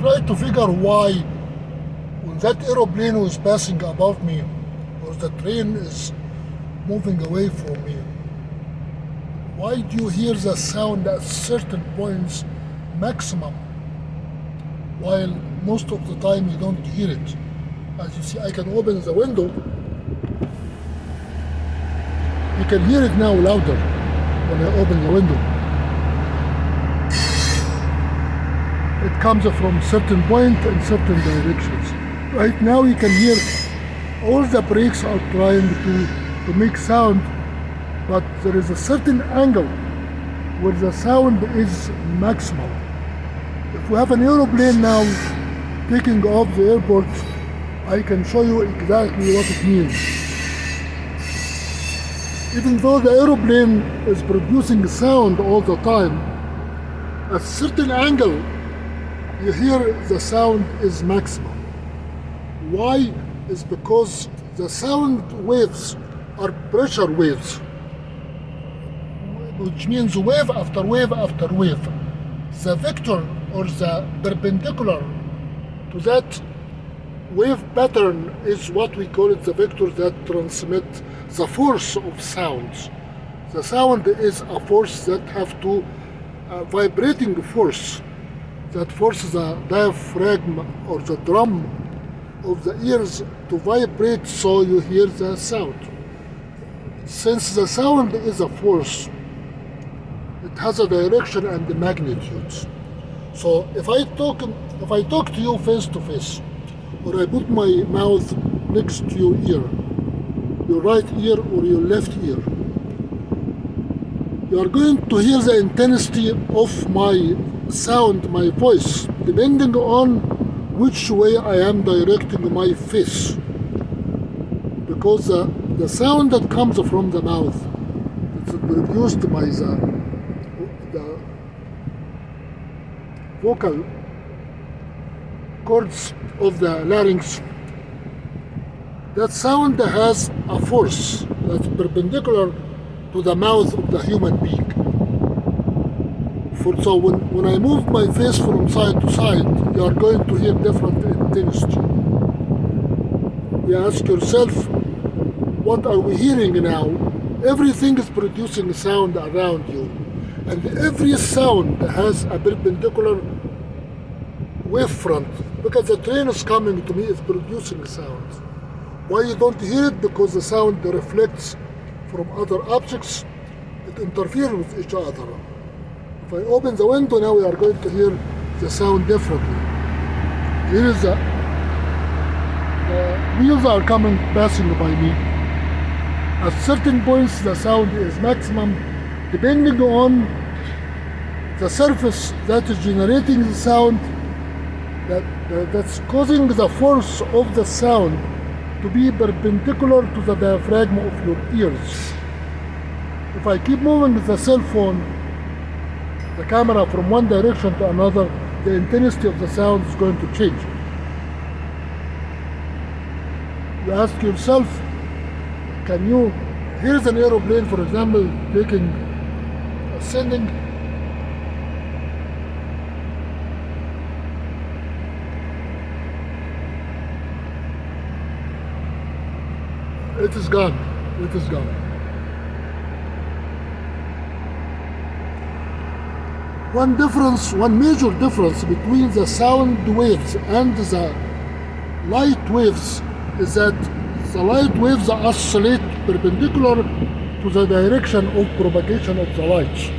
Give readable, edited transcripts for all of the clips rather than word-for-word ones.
try to figure why when that aeroplane was passing above me or the train is moving away from me, why do you hear the sound at certain points maximum while most of the time you don't hear it? As you see, I can open the window. You can hear it now louder when I open the window. It comes from certain point in certain directions. Right now you can hear all the brakes are trying to make sound, but there is a certain angle where the sound is maximum. If we have an aeroplane now taking off the airport, I can show you exactly what it means. Even though the aeroplane is producing sound all the time, at a certain angle you hear the sound is maximum. Why? Is because the sound waves are pressure waves, which means wave after wave after wave. The vector or the perpendicular to that wave pattern is what we call it the vector that transmits the force of sounds. The sound is a force that have to vibrating force that forces the diaphragm or the drum of the ears to vibrate so you hear the sound. Since the sound is a force, it has a direction and the magnitude. So if I talk to you face to face, or I put my mouth next to your ear, your right ear or your left ear, you are going to hear the intensity of my sound, my voice, depending on which way I am directing my face. Because the sound that comes from the mouth, it's produced by the vocal cords of the larynx, that sound has a force that's perpendicular to the mouth of the human being. So when I move my face from side to side, you are going to hear different intensity. You ask yourself, what are we hearing now? Everything is producing sound around you, and every sound has a perpendicular wavefront, because the train is coming to me, is producing sound. Why you don't hear it? Because the sound reflects from other objects, it interferes with each other. If I open the window now, we are going to hear the sound differently. Here is the wheels are passing by me. At certain points, the sound is maximum, depending on the surface that is generating the sound, that's causing the force of the sound to be perpendicular to the diaphragm of your ears. If I keep moving the cell phone, the camera from one direction to another, the intensity of the sound is going to change. You ask yourself, here's an aeroplane, for example, ascending. It is gone. One major difference between the sound waves and the light waves is that the light waves oscillate perpendicular to the direction of propagation of the light.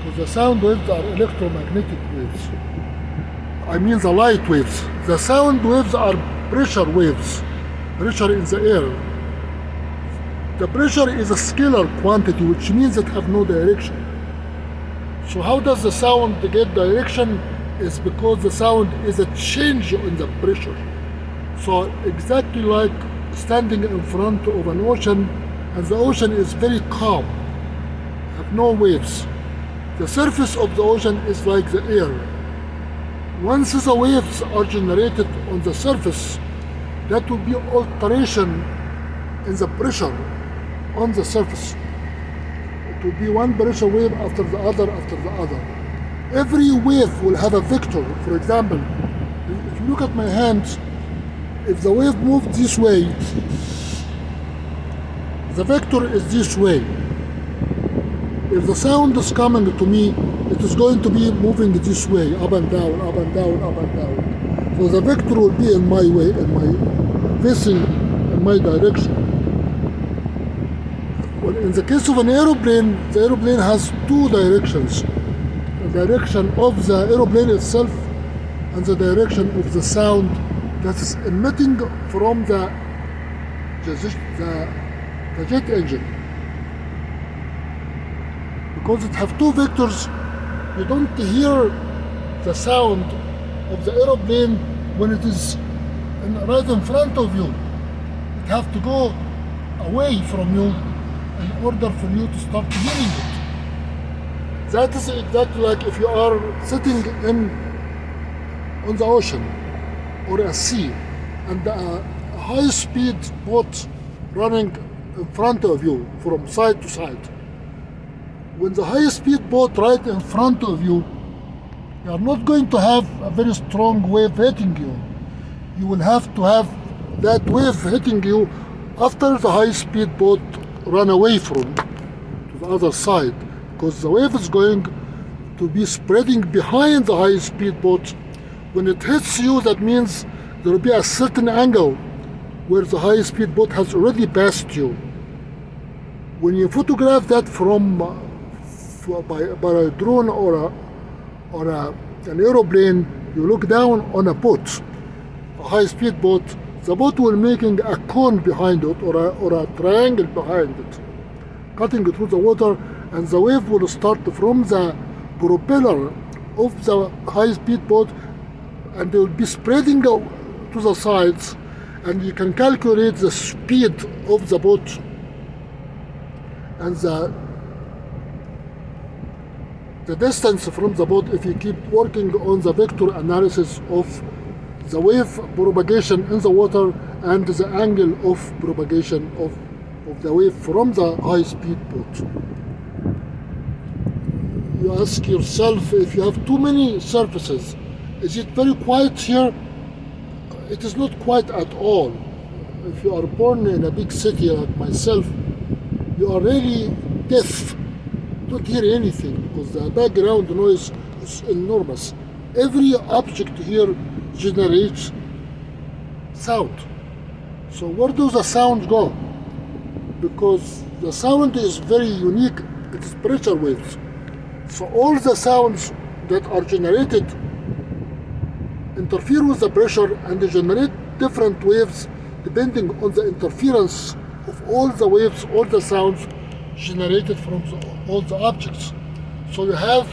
Because the sound waves are electromagnetic waves. I mean the light waves. The sound waves are pressure waves, pressure in the air. The pressure is a scalar quantity, which means it have no direction. So how does the sound get direction? Is because the sound is a change in the pressure. So exactly like standing in front of an ocean, and the ocean is very calm, have no waves. The surface of the ocean is like the air. Once the waves are generated on the surface, that will be alteration in the pressure on the surface. It will be one pressure wave after the other after the other. Every wave will have a vector. For example, you look at my hands, if the wave moves this way, the vector is this way. If the sound is coming to me, it is going to be moving this way, up and down, up and down, up and down. So the vector will be in my way, facing in my direction. Well, in the case of an aeroplane, the aeroplane has two directions. The direction of the aeroplane itself and the direction of the sound that is emitting from the jet engine. Because it have two vectors, you don't hear the sound of the aeroplane when it is right in front of you. It have to go away from you in order for you to start hearing it. That is exactly like if you are sitting on the ocean or a sea and a high-speed boat running in front of you from side to side. When the high-speed boat right in front of you, you are not going to have a very strong wave hitting you. You will have to have that wave hitting you after the high-speed boat run away from to the other side, because the wave is going to be spreading behind the high-speed boat. When it hits you, that means there will be a certain angle where the high-speed boat has already passed you. When you photograph that from by a drone or an aeroplane, you look down on a boat, a high-speed boat. The boat will making a cone behind it or a triangle behind it, cutting through the water, and the wave will start from the propeller of the high-speed boat, and they will be spreading to the sides, and you can calculate the speed of the boat and the distance from the boat if you keep working on the vector analysis of the wave propagation in the water and the angle of propagation of the wave from the high-speed boat. You ask yourself, if you have too many surfaces, is it very quiet here? It is not quiet at all. If you are born in a big city like myself, you are really deaf. You don't hear anything because the background noise is enormous. Every object here generates sound. So where does the sound go? Because the sound is very unique. It is pressure waves. So all the sounds that are generated interfere with the pressure and they generate different waves depending on the interference of all the waves, all the sounds generated from all the objects. So you have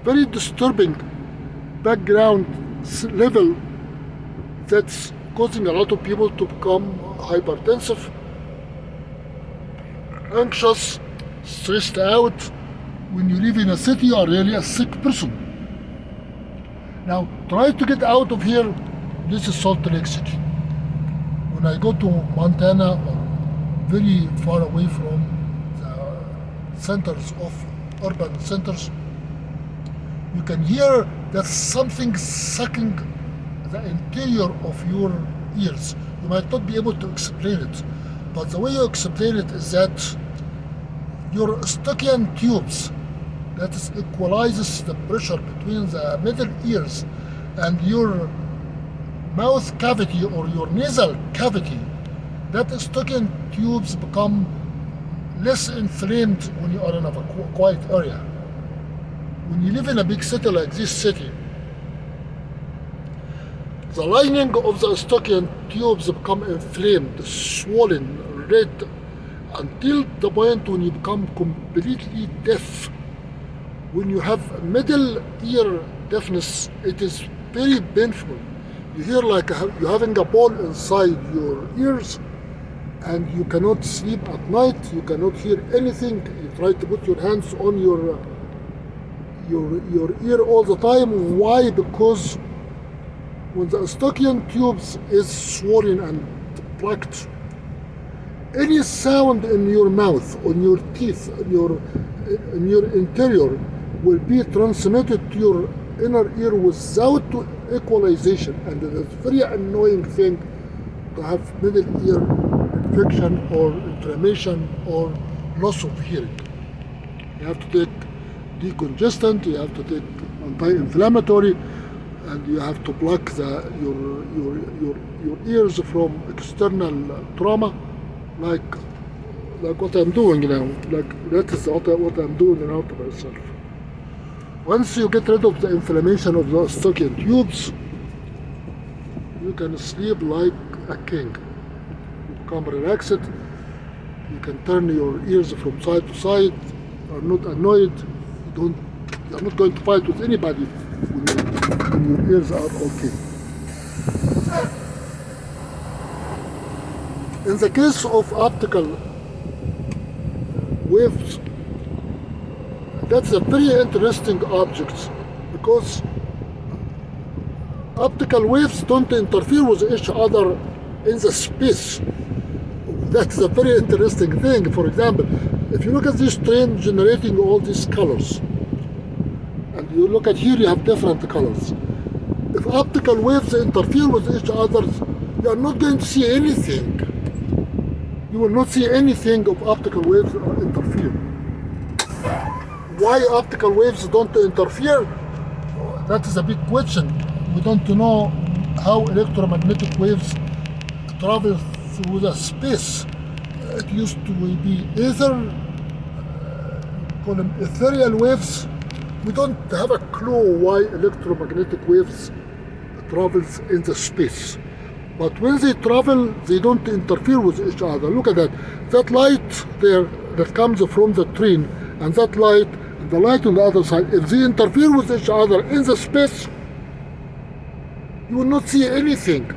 very disturbing background level that's causing a lot of people to become hypertensive, anxious, stressed out. When you live in a city, you are really a sick person. Now, try to get out of here. This is Salt Lake City. When I go to Montana, or very far away from the centers of urban centers, you can hear that something sucking the interior of your ears. You might not be able to explain it, but the way you explain it is that your Eustachian tubes, that is, equalizes the pressure between the middle ears and your mouth cavity or your nasal cavity, that Eustachian tubes become less inflamed when you are in a quiet area. When you live in a big city like this city, the lining of the Eustachian tubes become inflamed, swollen, red, until the point when you become completely deaf. When you have middle ear deafness, it is very painful. You hear like you're having a ball inside your ears, and you cannot sleep at night. You cannot hear anything. You try to put your hands on your ear all the time. Why? Because when the Eustachian tubes is swollen and plugged, any sound in your mouth, on your teeth, in your interior, will be transmitted to your inner ear without equalization, and it is very annoying thing to have middle ear infection or inflammation or loss of hearing. You have to take decongestant, you have to take anti-inflammatory, and you have to block your ears from external trauma, like what I'm doing now. Like that is what I'm doing now to myself. Once you get rid of the inflammation of the Eustachian tubes, you can sleep like a king. You become relaxed. You can turn your ears from side to side. You are not annoyed. You are not going to fight with anybody when your ears are okay. In the case of optical waves, that's a very interesting object, because optical waves don't interfere with each other in the space. That's a very interesting thing. For example, if you look at this train generating all these colors, and you look at here, you have different colors. If optical waves interfere with each other, you are not going to see anything. You will not see anything of optical waves interfere. Why optical waves don't interfere? That is a big question. We don't know how electromagnetic waves travel through the space. It used to be ether, call them ethereal waves. We don't have a clue why electromagnetic waves travels in the space. But when they travel, they don't interfere with each other. Look at that. That light there that comes from the train, and that light, and the light on the other side, if they interfere with each other in the space, you will not see anything.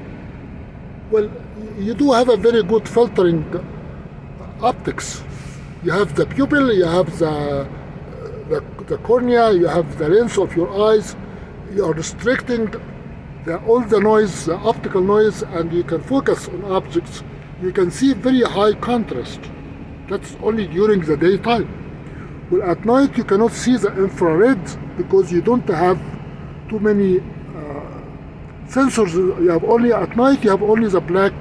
Well, you do have a very good filtering optics. You have the pupil, you have the cornea, you have the lens of your eyes. You are restricting all the noise, the optical noise, and you can focus on objects. You can see very high contrast. That's only during the daytime. Well, at night you cannot see the infrared because you don't have too many sensors. You have only at night. You have only the black,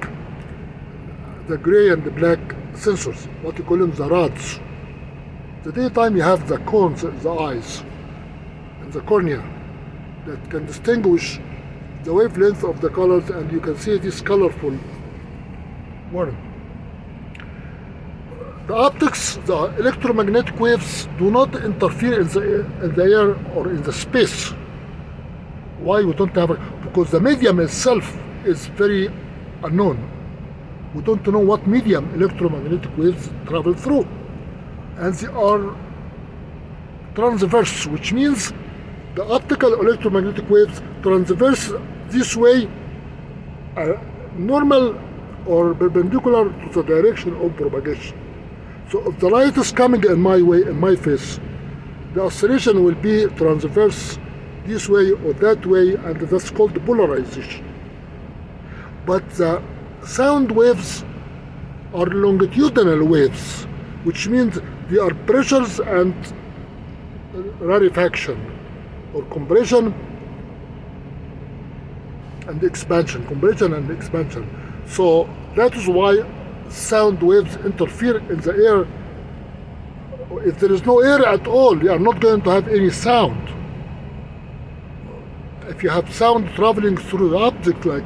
the gray, and the black sensors. What you call them, the rods. The daytime you have the cones, the eyes, and the cornea that can distinguish the wavelength of the colors, and you can see this colorful one. The optics, the electromagnetic waves do not interfere in the air or in the space. Why we don't have it? Because the medium itself is very unknown. We don't know what medium electromagnetic waves travel through. And they are transverse, which means the optical electromagnetic waves transverse this way, normal or perpendicular to the direction of propagation. So if the light is coming in my way, in my face, the oscillation will be transverse this way or that way, and that's called polarization. But the sound waves are longitudinal waves, which means they are pressures and rarefaction, or compression and expansion, compression and expansion. So that is why sound waves interfere in the air. If there is no air at all, you are not going to have any sound. If you have sound traveling through the object, like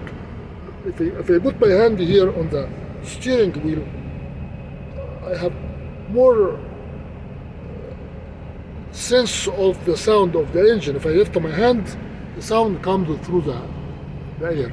if I put my hand here on the steering wheel, I have more sense of the sound of the engine. If I lift my hand, the sound comes through the air.